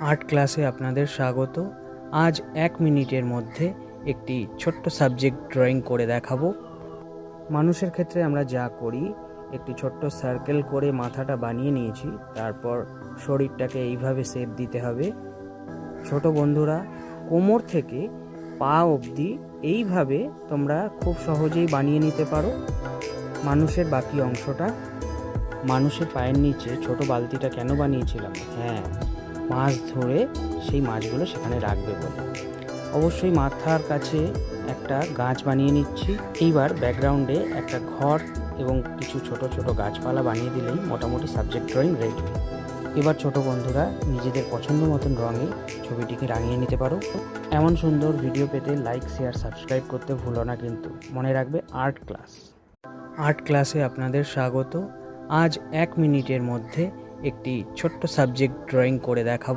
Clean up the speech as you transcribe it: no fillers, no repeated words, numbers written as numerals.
Art ক্লাসে আপনাদের স্বাগত। আজ 1 মিনিটের মধ্যে একটি ছোট্ট সাবজেক্ট ড্রয়িং করে দেখাবো। মানুষের ক্ষেত্রে আমরা যা করি, একটি ছোট্ট সার্কেল করে মাথাটা বানিয়ে নিয়েছি, তারপর শরীরটাকে এইভাবে শেপ দিতে হবে। ছোট বন্ধুরা, কোমর থেকে পা অবধি এইভাবে তোমরা খুব সহজেই বানিয়ে নিতে পারো। মানুষের বাকি অংশটা, মানুষের পায়ের নিচে ছোট বালতিটা কেন বানিয়েছিলাম? হ্যাঁ, মাছ ধরে সেই মাছগুলো সেখানে রাখবে বলে। অবশ্যই মাথার কাছে একটা গাছ বানিয়ে নিচ্ছি। এইবার ব্যাকগ্রাউন্ডে একটা ঘর এবং কিছু ছোট ছোট গাছপালা বানিয়ে দিলেই মোটামুটি সাবজেক্ট ড্রয়িং রেডি। এবার ছোট বন্ধুরা নিজেদের পছন্দ মতন রঙে ছবিটিকে রাঙিয়ে নিতে পারো। এমন সুন্দর ভিডিও পেতে লাইক, শেয়ার, সাবস্ক্রাইব করতে ভুলো না কিন্তু। মনে রাখবে, আর্ট ক্লাসে আপনাদের স্বাগত। আজ 1 মিনিটের মধ্যে একটি ছোট্ট সাবজেক্ট ড্রয়িং করে দেখাবো।